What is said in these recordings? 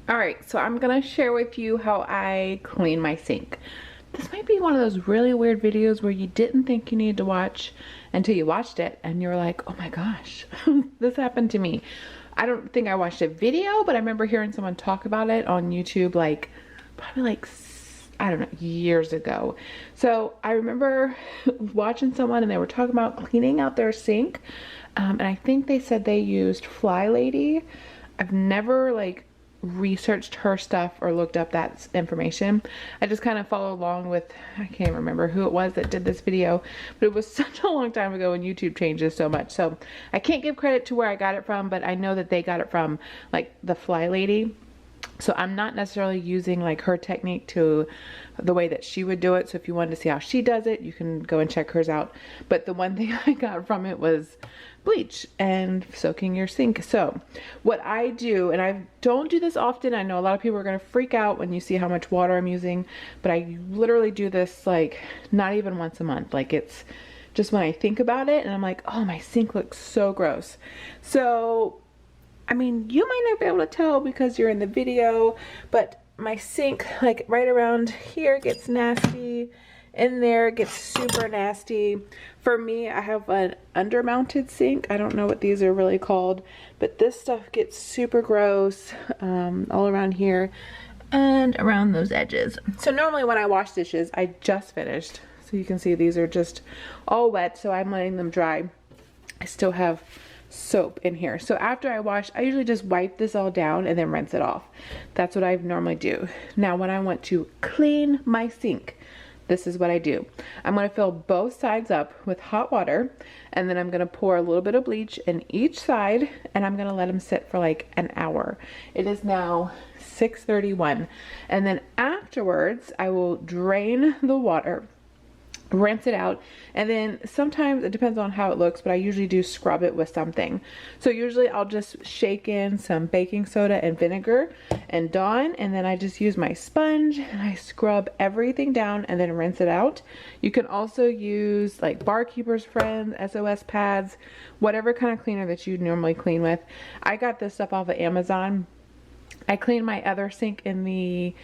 All right, so I'm gonna share with you how I clean my sink. This might be one of those really weird videos where you didn't think you needed to watch until you watched it and you're like, oh my gosh, this happened to me. I don't think I watched a video, but I remember hearing someone talk about it on YouTube like probably like, I don't know, years ago. So I remember watching someone and they were talking about cleaning out their sink. And I think they said they used Fly Lady. I've never like researched her stuff or looked up that information. I just kind of followed along with, I can't remember who it was that did this video, but it was such a long time ago and YouTube changes so much. So I can't give credit to where I got it from, but I know that they got it from like the Fly Lady. So I'm not necessarily using like her technique to the way that she would do it. So if you wanted to see how she does it, you can go and check hers out. But the one thing I got from it was bleach and soaking your sink. So what I do, and I don't do this often, I know a lot of people are going to freak out when you see how much water I'm using, but I literally do this like not even once a month. Like it's just when I think about it and I'm like, oh, my sink looks so gross. So I mean, you might not be able to tell because you're in the video, but my sink, like right around here, gets nasty. In there, gets super nasty. For me, I have an under-mounted sink. I don't know what these are really called, but this stuff gets super gross all around here and around those edges. So normally when I wash dishes, I just finished. So you can see these are just all wet, so I'm letting them dry. I still have soap in here. So after I wash, I usually just wipe this all down and then rinse it off. That's what I normally do. Now when I want to clean my sink, this is what I do. I'm going to fill both sides up with hot water, and then I'm going to pour a little bit of bleach in each side, and I'm going to let them sit for like an hour. It is now 6:31, and then afterwards I will drain the water, rinse it out, and then sometimes it depends on how it looks, but I usually do scrub it with something. So usually I'll just shake in some baking soda and vinegar and Dawn, and then I just use my sponge and I scrub everything down and then rinse it out. You can also use like Barkeeper's Friend, SOS pads, whatever kind of cleaner that you normally clean with. I got this stuff off of Amazon. I cleaned my other sink in the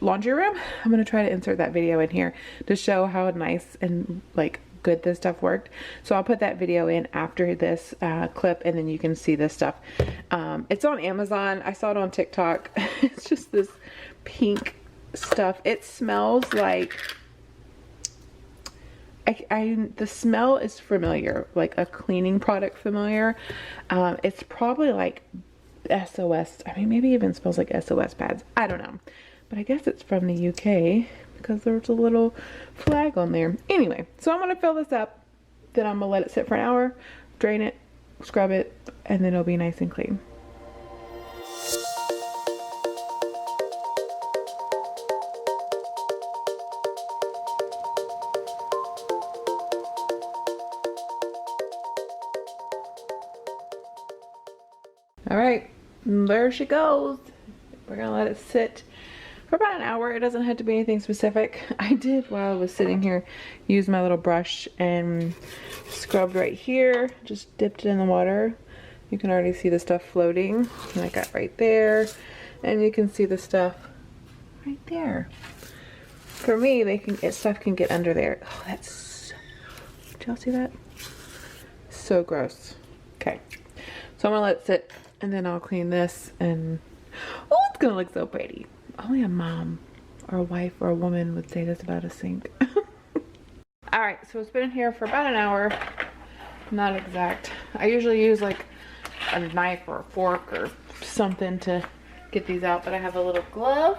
laundry room. I'm going to try to insert that video in here to show how nice and like good this stuff worked. So I'll put that video in after this clip, and then you can see this stuff. It's on Amazon. I saw it on TikTok. It's just this pink stuff. It smells like the smell is familiar, like a cleaning product familiar. It's probably like SOS. I mean, maybe even smells like SOS pads. I don't know. But I guess it's from the UK because there's a little flag on there. Anyway, so I'm going to fill this up. Then I'm going to let it sit for an hour, drain it, scrub it, and then it'll be nice and clean. All right, there she goes. We're going to let it sit for about an hour. It doesn't have to be anything specific. I did, while I was sitting here, use my little brush and scrubbed right here. Just dipped it in the water. You can already see the stuff floating. And I got right there. And you can see the stuff right there. For me, stuff can get under there. Oh, that's, did y'all see that? So gross. Okay. So I'm gonna let it sit, and then I'll clean this, and oh, it's gonna look so pretty. Only a mom or a wife or a woman would say this about a sink. All right, so it's been in here for about an hour. Not exact. I usually use like a knife or a fork or something to get these out, but I have a little glove.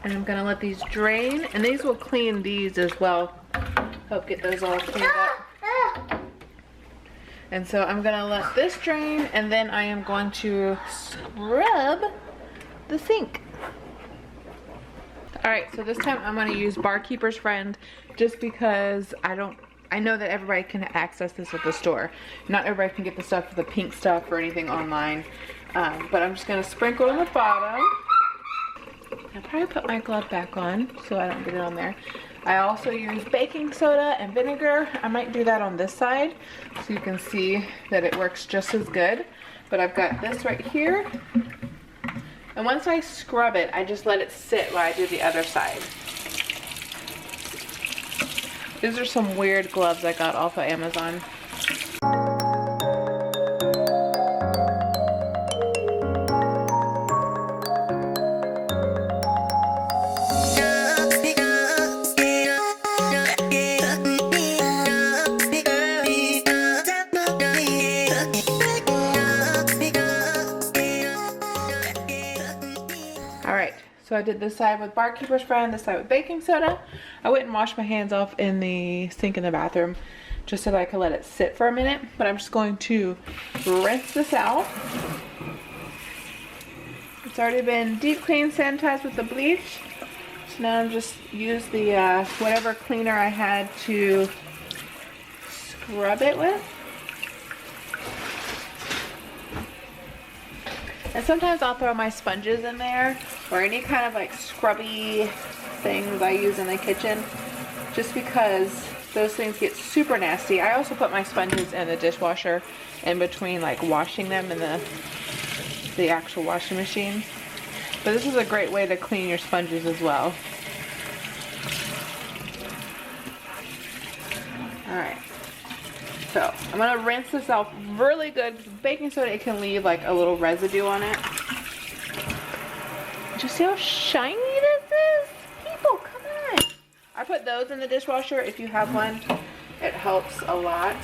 And I'm gonna let these drain, and these will clean these as well. Help get those all cleaned up. And so I'm gonna let this drain, and then I am going to scrub the sink. All right, so this time I'm gonna use Barkeeper's Friend, just because I know that everybody can access this at the store. Not everybody can get the stuff, the pink stuff or anything online. But I'm just gonna sprinkle on the bottom. I'll probably put my glove back on so I don't get it on there. I also use baking soda and vinegar. I might do that on this side so you can see that it works just as good. But I've got this right here. And once I scrub it, I just let it sit while I do the other side. These are some weird gloves I got off of Amazon. Alright, so I did this side with Barkeeper Spray and this side with baking soda. I went and washed my hands off in the sink in the bathroom just so that I could let it sit for a minute. But I'm just going to rinse this out. It's already been deep cleaned, sanitized with the bleach. So now I'm just use the whatever cleaner I had to scrub it with. And sometimes I'll throw my sponges in there or any kind of like scrubby things I use in the kitchen just because those things get super nasty. I also put my sponges in the dishwasher in between like washing them in the actual washing machine. But this is a great way to clean your sponges as well. Alright. So I'm gonna rinse this out really good. Baking soda, it can leave like a little residue on it. Do you see how shiny this is? People, come on. I put those in the dishwasher. If you have one, it helps a lot.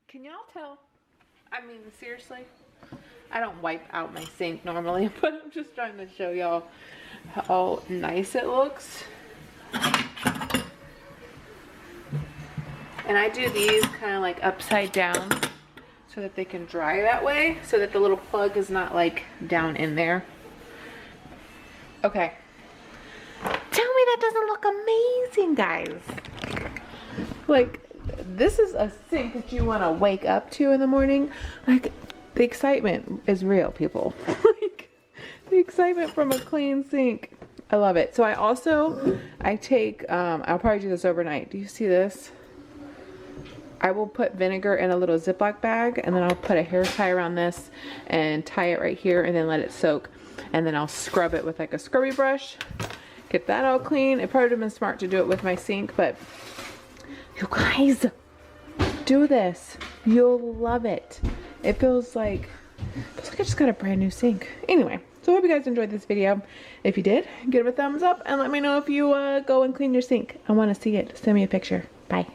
Can y'all tell? I mean, seriously, I don't wipe out my sink normally, but I'm just trying to show y'all how nice it looks. And I do these kind of like upside down so that they can dry that way, so that the little plug is not like down in there. Okay. Tell me that doesn't look amazing, guys. Like, this is a sink that you want to wake up to in the morning. Like, the excitement is real, people. Like, the excitement from a clean sink. I love it. So I take, I'll probably do this overnight. Do you see this? I will put vinegar in a little Ziploc bag, and then I'll put a hair tie around this and tie it right here and then let it soak. And then I'll scrub it with like a scrubby brush. Get that all clean. It probably would have been smart to do it with my sink, but you guys, do this. You'll love it. It feels like I just got a brand new sink. Anyway, so I hope you guys enjoyed this video. If you did, give it a thumbs up and let me know if you go and clean your sink. I want to see it. Send me a picture. Bye.